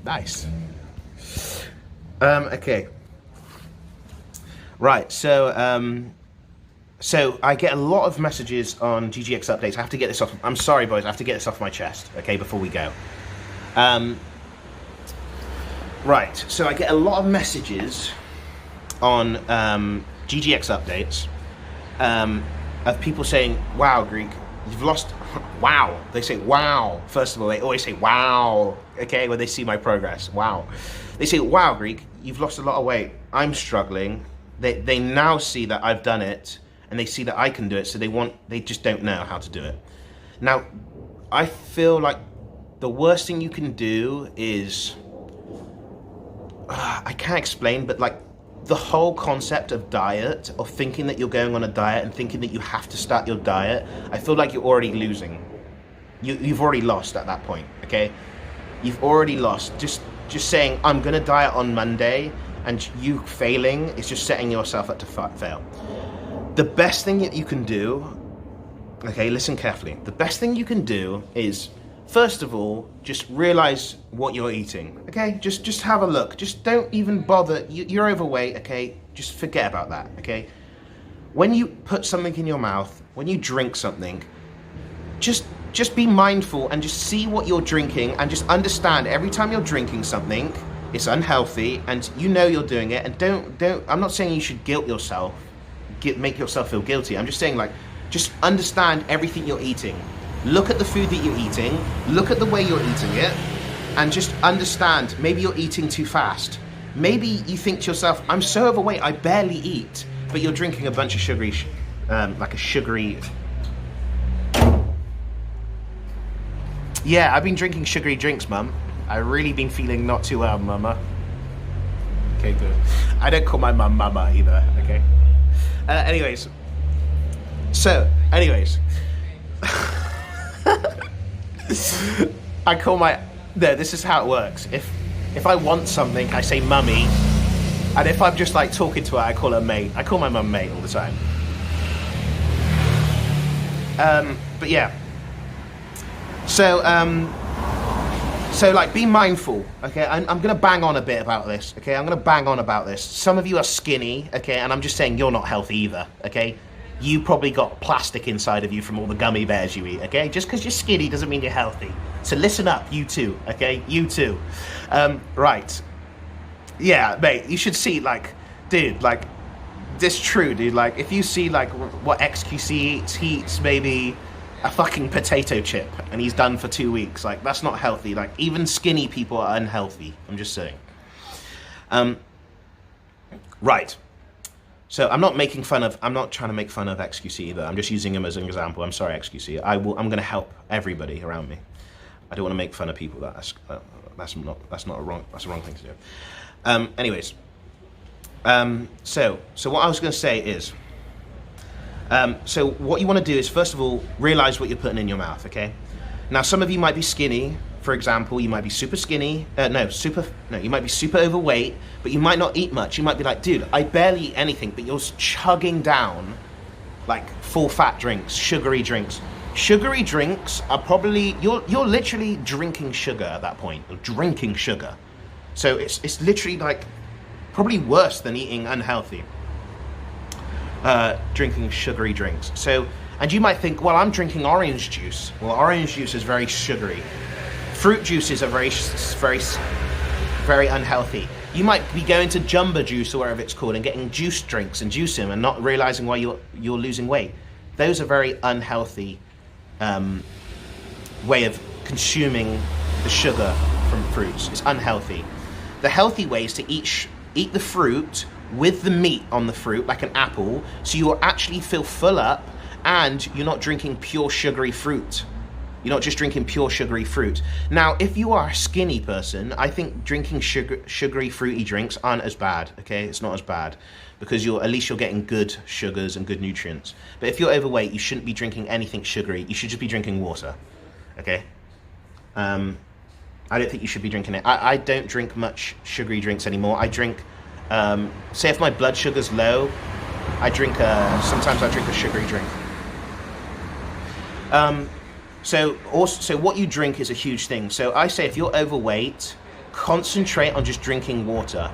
Nice. Okay. Right, so I get a lot of messages on GGX updates. I have to get this off. I'm sorry, boys. I have to get this off my chest, okay, before we go. Right, so I get a lot of messages on GGX updates of people saying, wow, Greek, you've lost, wow. They say, wow. First of all, they always say, wow, okay, when they see my progress, wow. They say, wow, Greek, you've lost a lot of weight. I'm struggling. They now see that I've done it, and they see that I can do it, so they just don't know how to do it. Now, I feel like the worst thing you can do is, I can't explain, but like the whole concept of diet, of thinking that you're going on a diet and thinking that you have to start your diet, I feel like you're already losing. You've already lost at that point, okay? You've already lost. Just saying, I'm gonna diet on Monday, and you failing is just setting yourself up to fail. The best thing that you can do, okay, listen carefully. The best thing you can do is, first of all, just realize what you're eating, okay? Just have a look. Just don't even bother. You're overweight, okay? Just forget about that, okay? When you put something in your mouth, when you drink something, just be mindful and just see what you're drinking, and just understand every time you're drinking something, it's unhealthy, and you know you're doing it. And don't. I'm not saying you should guilt yourself, make yourself feel guilty. I'm just saying, like, just understand everything you're eating. Look at the food that you're eating, look at the way you're eating it, and just understand, maybe you're eating too fast. Maybe you think to yourself, I'm so overweight, I barely eat, but you're drinking a bunch of sugary, Yeah, I've been drinking sugary drinks, Mum. I've really been feeling not too well, Mama. Okay, good. I don't call my mum Mama either, okay? Anyways. I call my, no, this is how it works. If I want something, I say mummy, and if I'm just like talking to her, I call her mate. I call my mum mate all the time. But yeah. So like, be mindful, okay? I'm gonna bang on a bit about this, okay? I'm gonna bang on about this. Some of you are skinny, okay? And I'm just saying you're not healthy either, okay? You probably got plastic inside of you from all the gummy bears you eat, okay? Just because you're skinny doesn't mean you're healthy. So listen up, you too, okay? You too. Right. Yeah, mate, you should see, like, dude, like, this true, dude. Like, if you see, like, what XQC eats, he eats maybe a fucking potato chip, and he's done for 2 weeks. Like, that's not healthy. Like, even skinny people are unhealthy. I'm just saying. Right. So I'm not trying to make fun of XQC either. I'm just using him as an example. I'm sorry, XQC. I'm going to help everybody around me. I don't want to make fun of people. That's a wrong thing to do. Anyways. So what I was going to say is, so what you want to do is, first of all, realize what you're putting in your mouth, okay? Now, some of you might be skinny. For example, you might be super skinny. You might be super overweight, but you might not eat much. You might be like, dude, I barely eat anything, but you're chugging down like full fat drinks, sugary drinks. Sugary drinks are probably, you're literally drinking sugar at that point. You're drinking sugar. So it's literally like probably worse than eating unhealthy. Drinking sugary drinks. So, and you might think, well, I'm drinking orange juice. Well, orange juice is very sugary. Fruit juices are very, very unhealthy. You might be going to Jumbo Juice or whatever it's called and getting juice drinks and juicing and not realizing why you're losing weight. Those are very unhealthy way of consuming the sugar from fruits. It's unhealthy. The healthy way is to eat the fruit with the meat on the fruit, like an apple, so you actually feel full up and you're not drinking pure sugary fruit. You're not just drinking pure sugary fruit. Now, if you are a skinny person, I think drinking sugary fruity drinks aren't as bad, okay? It's not as bad, because at least you're getting good sugars and good nutrients. But if you're overweight, you shouldn't be drinking anything sugary. You should just be drinking water, okay? I don't think you should be drinking it. I don't drink much sugary drinks anymore. I drink, say if my blood sugar's low, sometimes I drink a sugary drink. So what you drink is a huge thing. So I say if you're overweight, concentrate on just drinking water.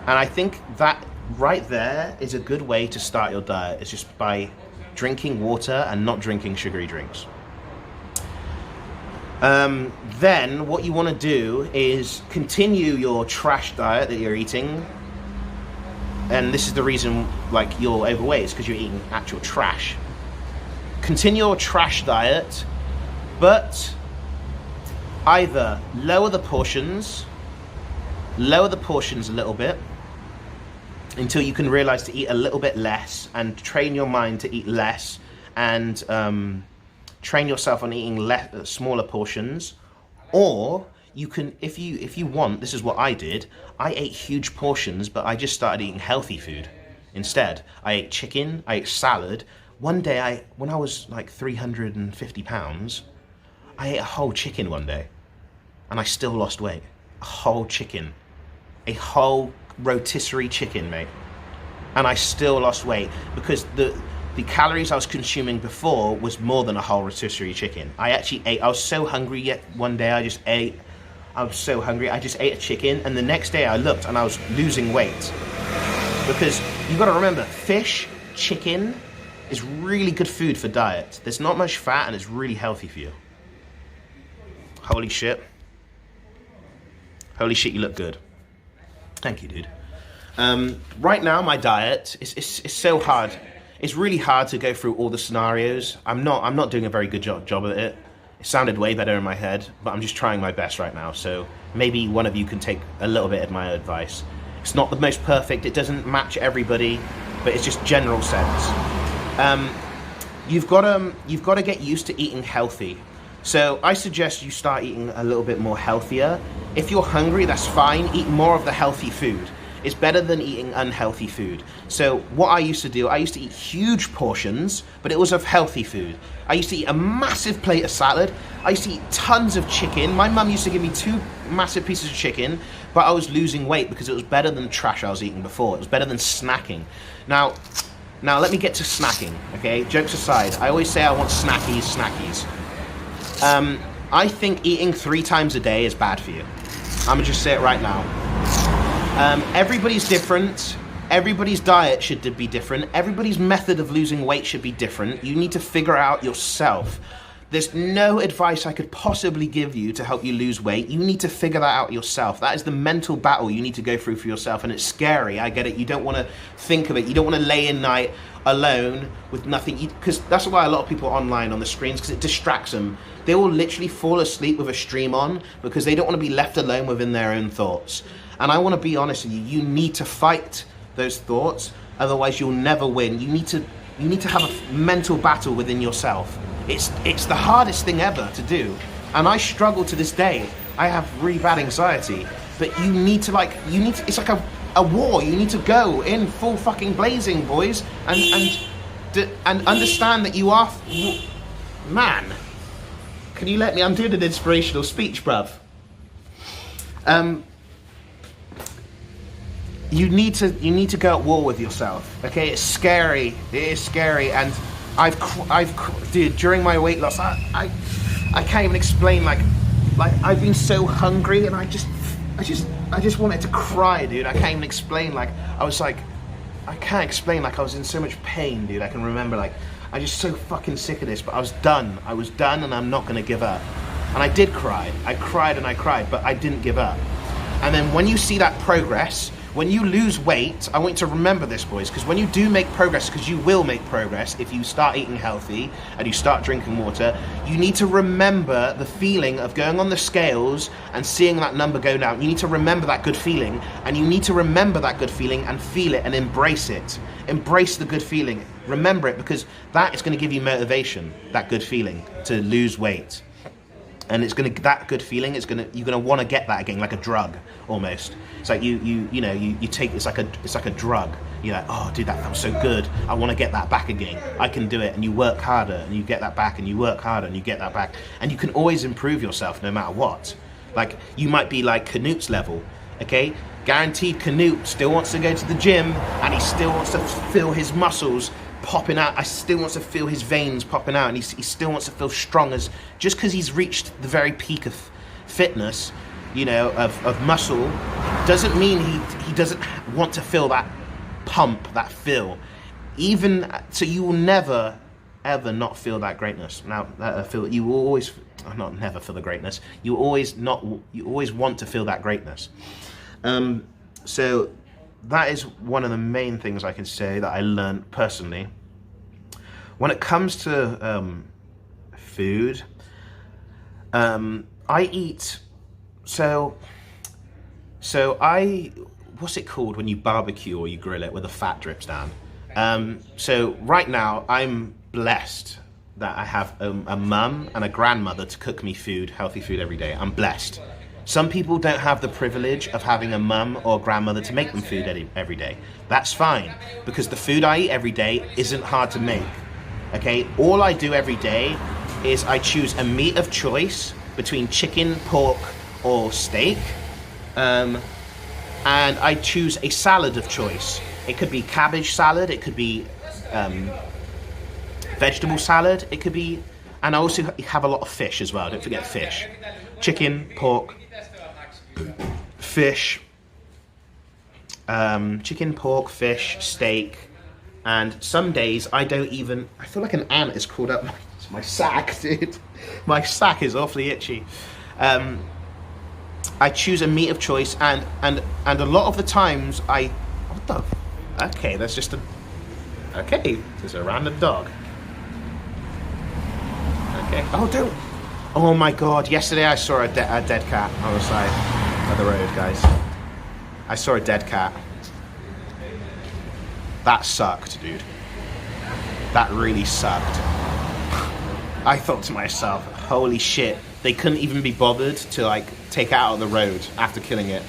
And I think that right there is a good way to start your diet. It's just by drinking water and not drinking sugary drinks. Then what you want to do is continue your trash diet that you're eating. And this is the reason like you're overweight, is because you're eating actual trash. Continue your trash diet, but either lower the portions a little bit until you can realize to eat a little bit less, and train your mind to eat less, and train yourself on eating smaller portions. Or you can, if you want, this is what I did. I ate huge portions, but I just started eating healthy food instead. I ate chicken, I ate salad. One day, when I was like 350 pounds, I ate a whole chicken one day, and I still lost weight. A whole chicken. A whole rotisserie chicken, mate. And I still lost weight because the calories I was consuming before was more than a whole rotisserie chicken. I was so hungry yet one day I just ate a chicken, and the next day I looked and I was losing weight. Because you gotta remember, fish, chicken is really good food for diet. There's not much fat and it's really healthy for you. Holy shit. Holy shit, you look good. Thank you, dude. Right now, my diet is so hard. It's really hard to go through all the scenarios. I'm not doing a very good job at it. It sounded way better in my head, but I'm just trying my best right now. So maybe one of you can take a little bit of my advice. It's not the most perfect. It doesn't match everybody, but it's just general sense. You've got to get used to eating healthy. So I suggest you start eating a little bit more healthier. If you're hungry, that's fine. Eat more of the healthy food. It's better than eating unhealthy food. So what I used to do, I used to eat huge portions, but it was of healthy food. I used to eat a massive plate of salad. I used to eat tons of chicken. My mum used to give me 2 massive pieces of chicken, but I was losing weight because it was better than the trash I was eating before. It was better than snacking. Now let me get to snacking, okay? Jokes aside, I always say I want snackies. I think eating 3 times a day is bad for you. I'm gonna just say it right now. Everybody's different. Everybody's diet should be different. Everybody's method of losing weight should be different. You need to figure out yourself. There's no advice I could possibly give you to help you lose weight. You need to figure that out yourself. That is the mental battle you need to go through for yourself, and it's scary. I get it. You don't want to think of it. You don't want to lay in night alone with nothing, because that's why a lot of people are online on the screens, because it distracts them. They will literally fall asleep with a stream on because they don't want to be left alone within their own thoughts. And I want to be honest with you. You need to fight those thoughts, otherwise you'll never win. You need to have a mental battle within yourself. It's the hardest thing ever to do, and I struggle to this day. I have really bad anxiety, but it's like a war. You need to go in full fucking blazing, boys, and understand that you are, man. Can you let me? I'm doing an inspirational speech, bruv. You need to go at war with yourself. Okay, it's scary. It is scary, and dude, during my weight loss, I can't even explain. Like I've been so hungry, and I just wanted to cry, dude. I can't even explain. Like I can't explain. Like I was in so much pain, dude. I can remember, like I'm just so fucking sick of this. But I was done, and I'm not gonna give up. And I did cry. I cried and I cried, but I didn't give up. And then when you see that progress, when you lose weight, I want you to remember this, boys, because when you do make progress, because you will make progress if you start eating healthy and you start drinking water, you need to remember the feeling of going on the scales and seeing that number go down. You need to remember that good feeling, and you need to remember that good feeling and feel it and embrace it. Embrace the good feeling. Remember it, because that is going to give you motivation, that good feeling, to lose weight. And that good feeling you're gonna want to get that again, like a drug almost. It's like you take, it's like a drug. You're like, oh dude, that felt so good. I want to get that back again. I can do it. And you work harder and you get that back, and you work harder and you get that back. And you can always improve yourself no matter what. Like you might be like Canute level, okay? Guaranteed Canute still wants to go to the gym, and he still wants to feel his muscles popping out. I still wants to feel his veins popping out, and he still wants to feel strong, as just because he's reached the very peak of fitness you know, of muscle, doesn't mean he doesn't want to feel that pump, that feel. Even so, you will never ever not feel that greatness. Now, you will always not never feel the greatness. You always want to feel that greatness. So that is one of the main things I can say that I learned personally. When it comes to food, I eat. So what's it called when you barbecue or you grill it where the fat drips down? So right now I'm blessed that I have a mum and a grandmother to cook me food, healthy food every day. I'm blessed. Some people don't have the privilege of having a mum or grandmother to make them food every day. That's fine, because the food I eat every day isn't hard to make. Okay, all I do every day is I choose a meat of choice between chicken, pork, or steak, and I choose a salad of choice. It could be cabbage salad, it could be vegetable salad, it could be, and I also have a lot of fish as well, don't forget fish. Chicken, pork, fish, chicken, pork, fish, steak, and some days I feel like an ant is crawled up my sack, dude. My sack is awfully itchy. I choose a meat of choice, and a lot of the times okay, there's a random dog. Okay, oh my god, yesterday I saw a dead cat on the side of the road, guys. I saw a dead cat. That sucked, dude. That really sucked. I thought to myself, holy shit, they couldn't even be bothered to like take it out of the road after killing it.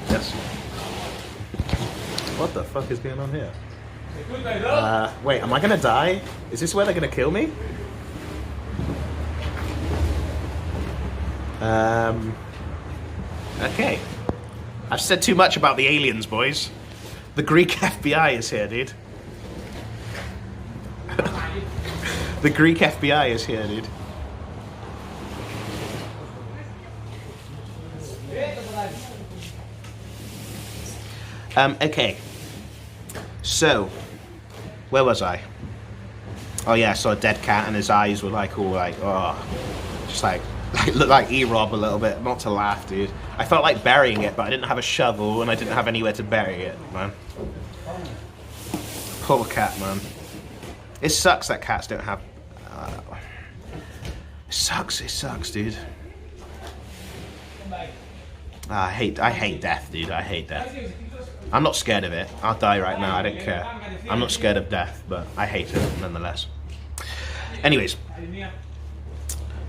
Yes. What the fuck is going on here? Wait, am I gonna die? Is this where they're gonna kill me? Okay. I've said too much about the aliens, boys. The Greek FBI is here, dude. The Greek FBI is here, dude. Okay. So, where was I? Oh yeah, I saw a dead cat and his eyes were like all like, oh, just like looked like E-Rob a little bit. Not to laugh, dude. I felt like burying it, but I didn't have a shovel and I didn't have anywhere to bury it, man. Poor cat, man. It sucks that cats don't have... it sucks, dude. I hate death, dude. I hate death. I'm not scared of it. I'll die right now. I don't care. I'm not scared of death, but I hate it nonetheless. Anyways.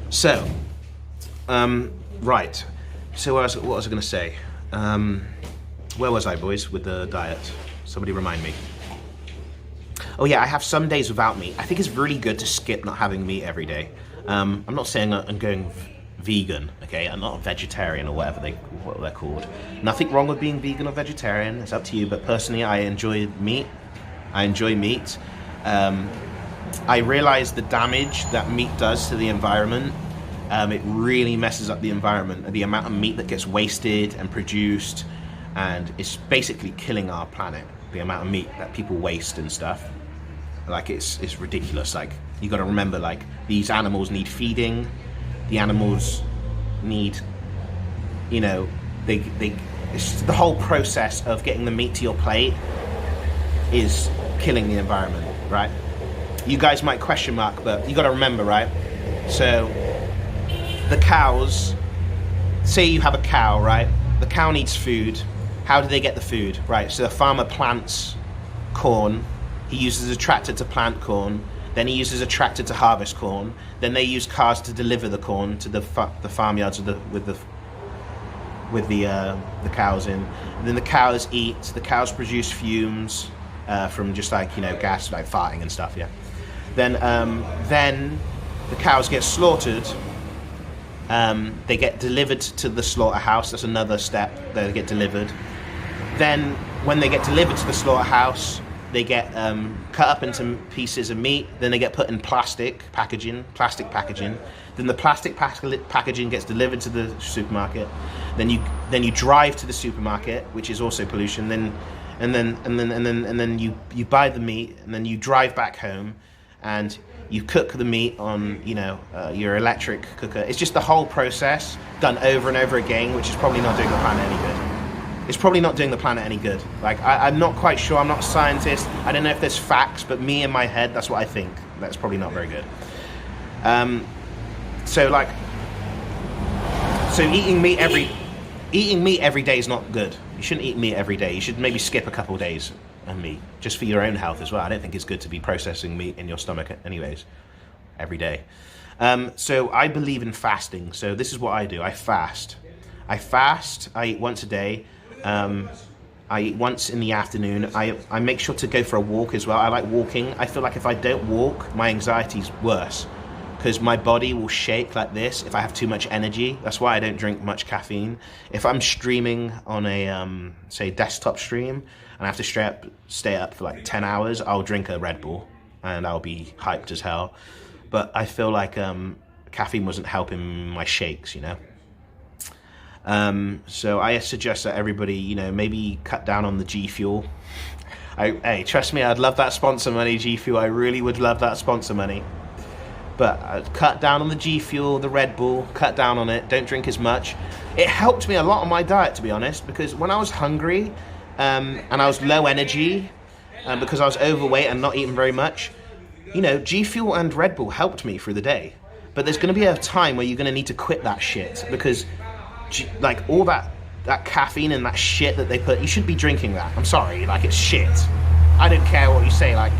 So, right. So what was I going to say? Where was I, boys, with the diet? Somebody remind me. Oh yeah, I have some days without meat. I think it's really good to skip not having meat every day. I'm not saying I'm going vegan, okay? I'm not a vegetarian or what they're called. Nothing wrong with being vegan or vegetarian. It's up to you. But personally, I enjoy meat. I realize the damage that meat does to the environment. It really messes up the environment. The amount of meat that gets wasted and produced, and it's basically killing our planet. The amount of meat that people waste and stuff. Like it's ridiculous. Like you got to remember, like these animals need feeding. The animals need, you know, it's the whole process of getting the meat to your plate is killing the environment, right? You guys might question mark, but you got to remember, right? So the cows, say you have a cow, right? The cow needs food. How do they get the food? Right, so the farmer plants corn. He uses a tractor to plant corn. Then he uses a tractor to harvest corn. Then they use cars to deliver the corn to the farmyards with the cows in. And then the cows eat. The cows produce fumes from just like, you know, gas, like farting and stuff. Yeah. Then the cows get slaughtered. They get delivered to the slaughterhouse. That's another step. They get delivered. Then when they get delivered to the slaughterhouse, they get cut up into pieces of meat, then they get put in plastic packaging. Then the plastic packaging gets delivered to the supermarket. Then you drive to the supermarket, which is also pollution. Then you buy the meat, and then you drive back home, and you cook the meat on your electric cooker. It's just the whole process done over and over again, which is probably not doing the planet any good. It's probably not doing the planet any good. Like, I'm not quite sure. I'm not a scientist. I don't know if there's facts, but me in my head, that's what I think. That's probably not very good. So eating meat every day is not good. You shouldn't eat meat every day. You should maybe skip a couple of days of meat, just for your own health as well. I don't think it's good to be processing meat in your stomach anyways, every day. So I believe in fasting. So this is what I do. I fast. I eat once a day. I eat once in the afternoon. I make sure to go for a walk as well. I like walking. I feel like if I don't walk, my anxiety's worse, because my body will shake like this if I have too much energy. That's why I don't drink much caffeine. If I'm streaming on a, say, desktop stream, and I have to stay up for like 10 hours, I'll drink a Red Bull, and I'll be hyped as hell. But I feel like caffeine wasn't helping my shakes, So I suggest that everybody, maybe cut down on the G Fuel. Hey, trust me, I'd love that sponsor money, G Fuel. I really would love that sponsor money. But I'd cut down on the G Fuel, the Red Bull, cut down on it. Don't drink as much. It helped me a lot on my diet, to be honest, because when I was hungry and I was low energy, because I was overweight and not eating very much, G Fuel and Red Bull helped me through the day. But there's going to be a time where you're going to need to quit that shit, because like all that caffeine and that shit that they put, you shouldn't be drinking that. I'm sorry, like, it's shit. I don't care what you say, like,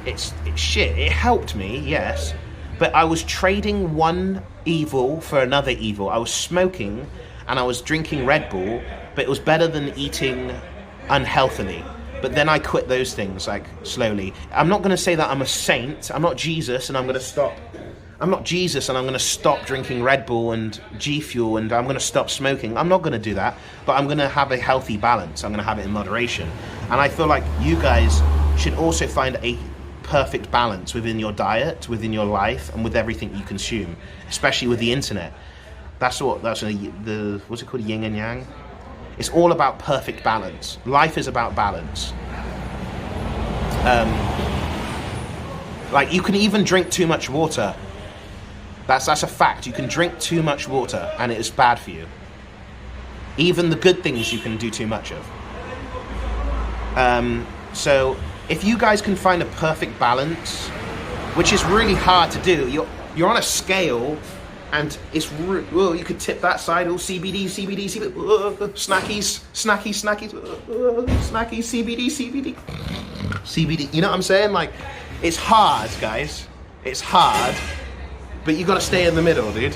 it's shit. It helped me, yes, but I was trading one evil for another evil. I was smoking and I was drinking Red Bull, but it was better than eating unhealthily. But then I quit those things, like, slowly. I'm not going to say that I'm a saint. I'm not Jesus, and I'm going to stop. I'm not Jesus, and I'm going to stop drinking Red Bull and G Fuel, and I'm going to stop smoking. I'm not going to do that, but I'm going to have a healthy balance. I'm going to have it in moderation. And I feel like you guys should also find a perfect balance within your diet, within your life, and with everything you consume, especially with the internet. That's what's it called, yin and yang? It's all about perfect balance. Life is about balance. Like, you can even drink too much water. That's a fact. You can drink too much water, and it is bad for you. Even the good things you can do too much of. So if you guys can find a perfect balance, which is really hard to do, you're on a scale, and it's you could tip that side. CBD, snackies, CBD. You know what I'm saying? Like, it's hard, guys. It's hard. But you got to stay in the middle, dude.